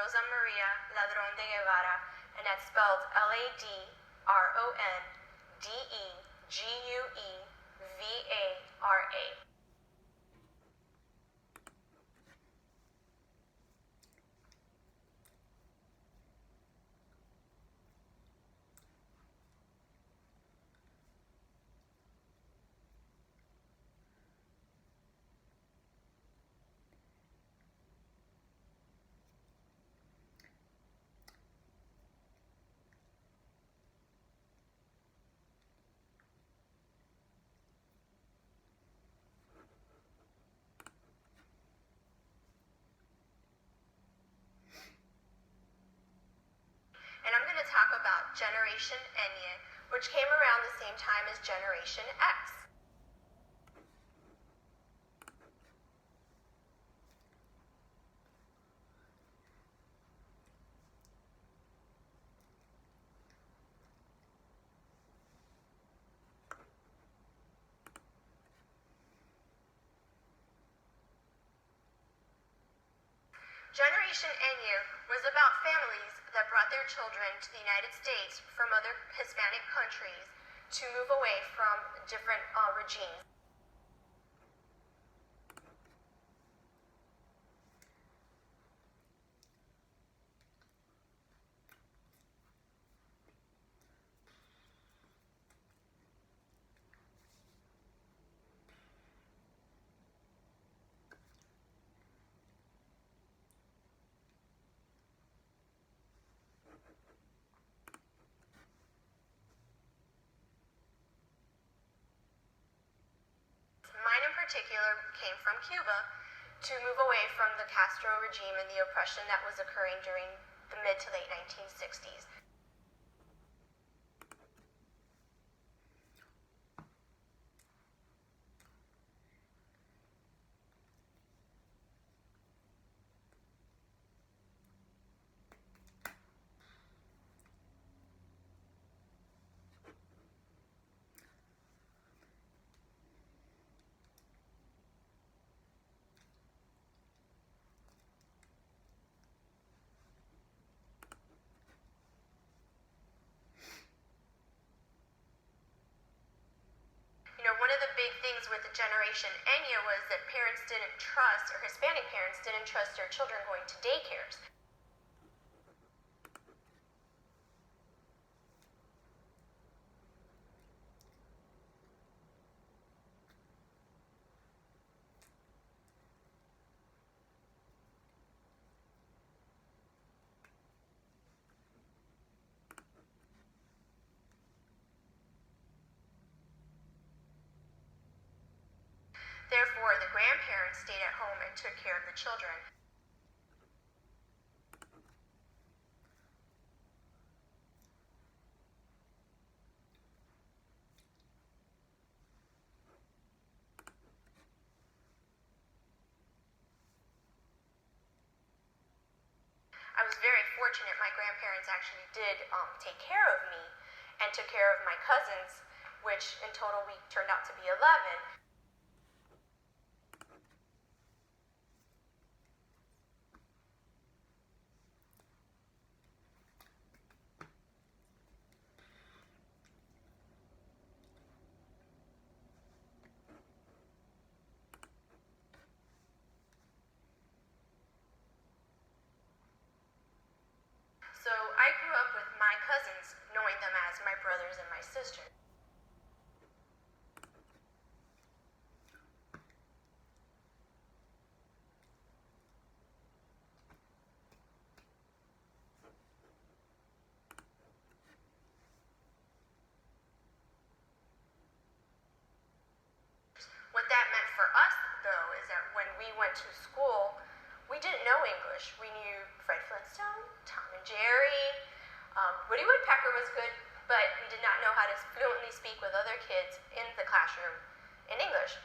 Rosa Maria Ladron de Guevara, and that's spelled Ladrondeguevara. And I'm going to talk about Generation Enya, which came around the same time as Generation X. Generation Enya was about families that brought their children to the United States from other Hispanic countries to move away from different regimes. Mine in particular came from Cuba to move away from the Castro regime and the oppression that was occurring during the mid to late 1960s. One of the big things with the Generation Enya was that parents didn't trust, or Hispanic parents didn't trust their children going to daycares. Therefore, the grandparents stayed at home and took care of the children. I was very fortunate. My grandparents actually did take care of me and took care of my cousins, which in total we turned out to be 11. So I grew up with my cousins, knowing them as my brothers and my sisters. What that meant for us, though, is that when we went to school, we didn't know English. We knew Fred Flintstone, Tom and Jerry, Woody Woodpecker was good, but we did not know how to fluently speak with other kids in the classroom in English.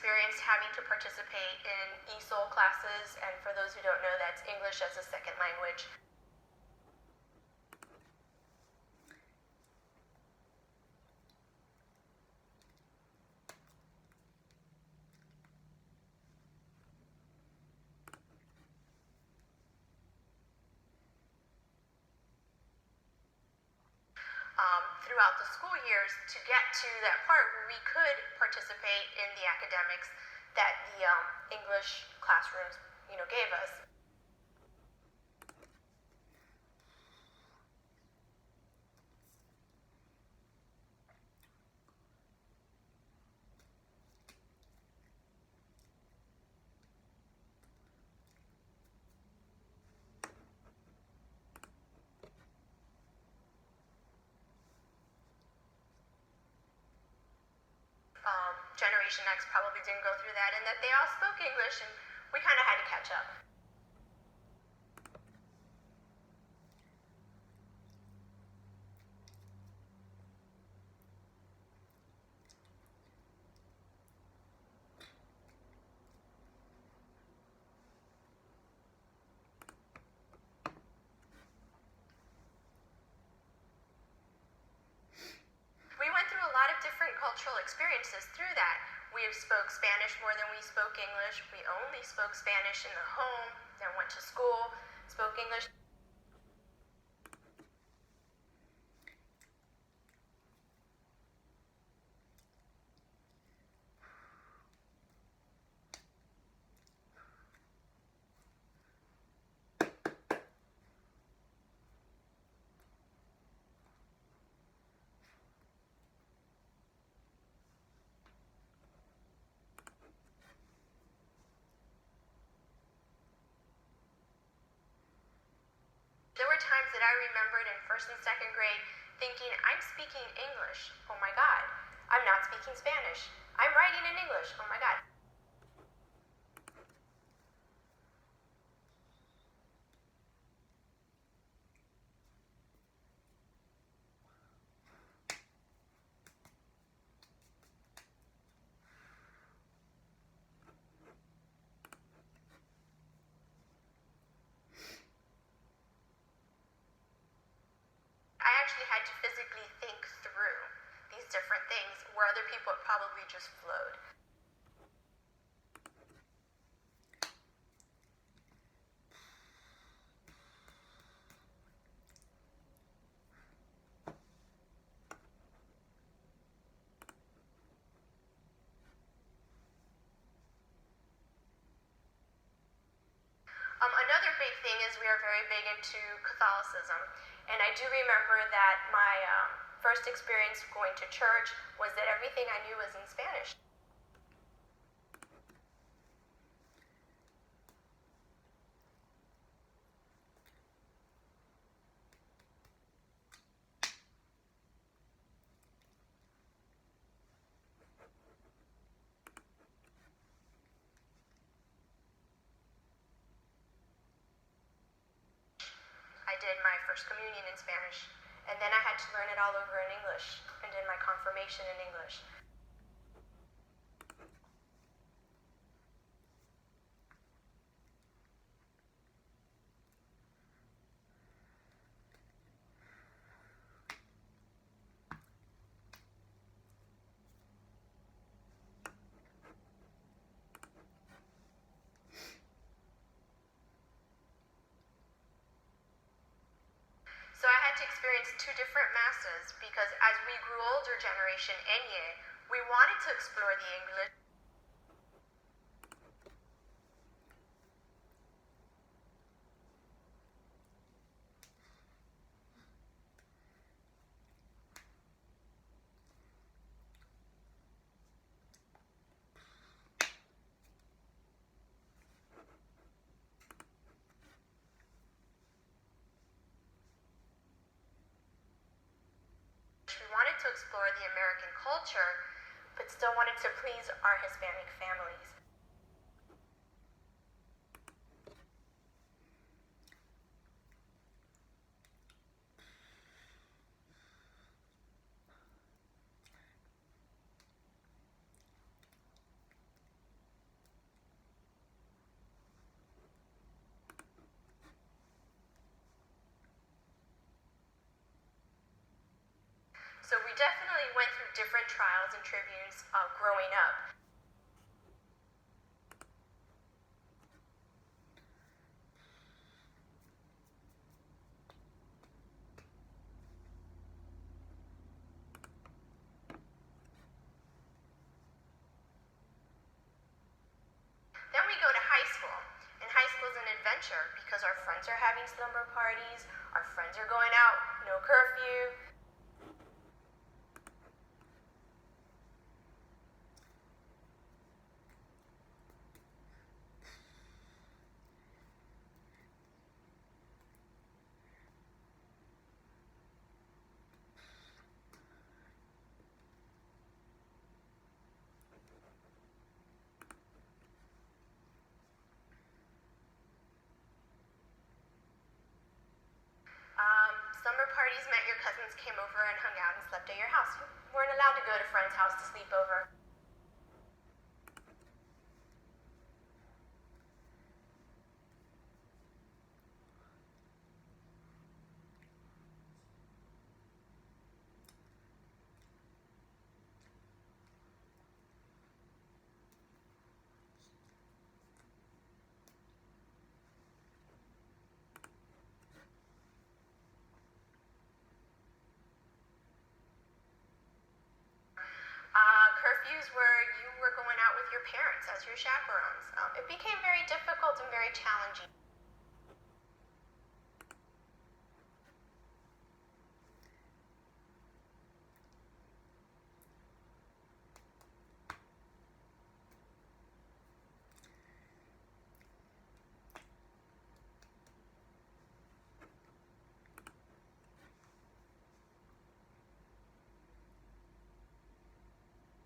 experienced having to participate in ESOL classes, and for those who don't know, that's English as a Second Language. Throughout the school years to get to that part where we could participate in the academics that the English classrooms, gave us. Generation X probably didn't go through that, and that they all spoke English, and we kind of had to catch up. We went through a lot of different cultural experiences through that. We spoke Spanish more than we spoke English. We only spoke Spanish in the home, then went to school, spoke English. There were times that I remembered in first and second grade thinking, I'm speaking English. Oh my God. I'm not speaking Spanish. I'm writing in English. Oh my God. I actually had to physically think through these different things where other people probably just flowed. Another big thing is we are very big into Catholicism. And I do remember that my first experience going to church was that everything I knew was in Spanish. I did my first communion in Spanish, and then I had to learn it all over in English, and did my confirmation in English. So I had to experience two different masses because as we grew older, generation Enye, we wanted to explore the English. We wanted to explore the American culture, but still wanted to please our Hispanic families. So we definitely went through different trials and tributes growing up. Then we go to high school. And high school is an adventure because our friends are having slumber parties, our friends are going out, no curfew. Summer parties meant your cousins came over and hung out and slept at your house. You weren't allowed to go to friends' house to sleep over. Curfews where you were going out with your parents as your chaperones. It became very difficult and very challenging.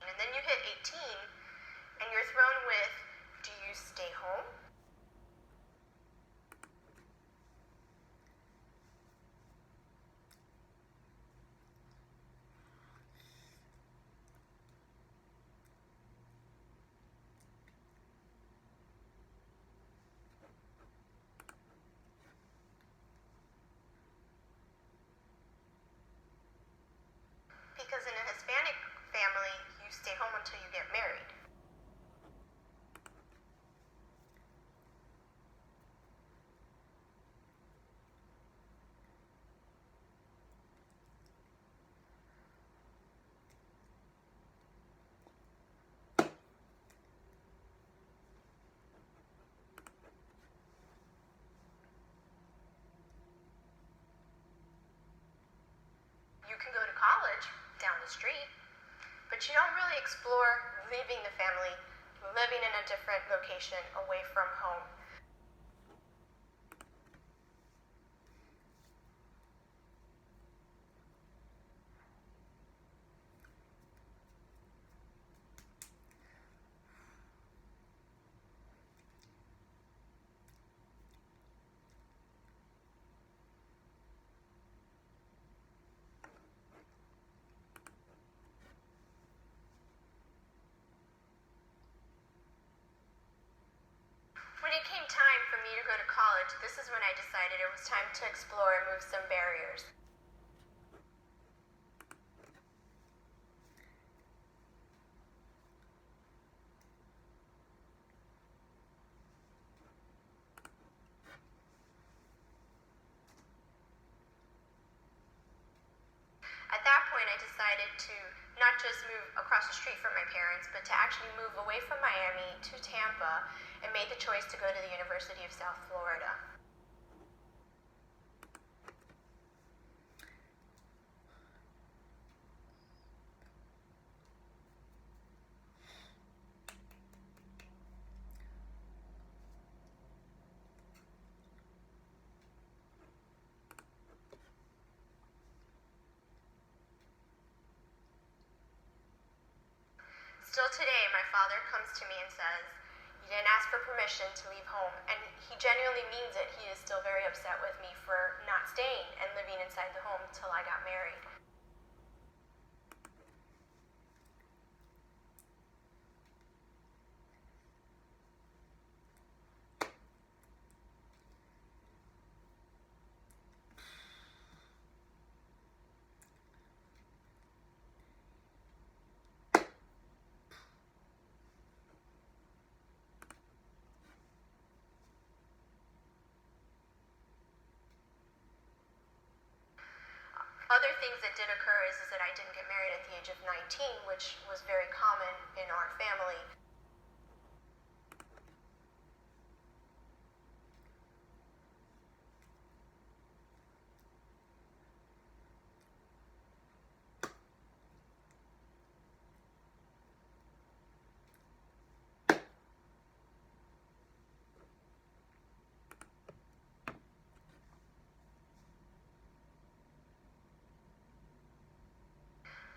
And then you hit 18 and you're thrown with, do you stay home? Because in a Hispanic family, you stay home until you get married. You can go to college down the street, but you don't really explore leaving the family, living in a different location away from home. When it came time for me to go to college, this is when I decided it was time to explore and move some barriers. At that point, I decided to not just move across the street from my parents, but to actually move away from Miami to Tampa and made the choice to go to the University of South Florida. Still today, my father comes to me and says, "You didn't ask for permission to leave home," and he genuinely means it. He is still very upset with me for not staying and living inside the home till I got married. Other things that did occur is that I didn't get married at the age of 19, which was very common in our family.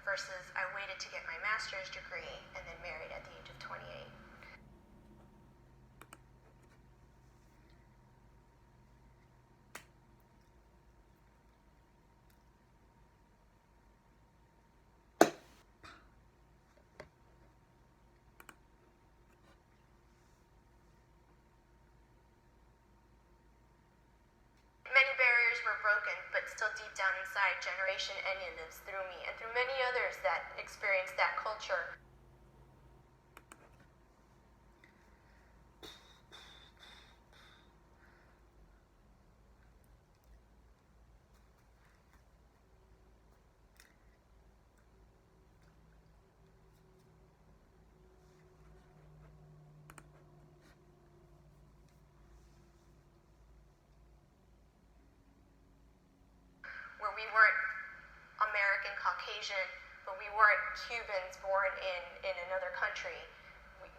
Versus I waited to get my master's degree and then married at the age of 28. Many barriers were broken, but still deep down inside, Generation Enya lives through me and through many others that experience that culture. Where we weren't American Caucasian, but we weren't Cubans born in another country.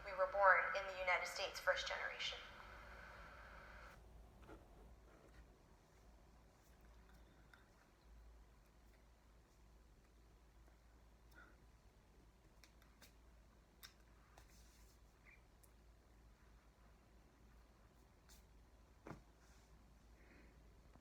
We were born in the United States, first generation.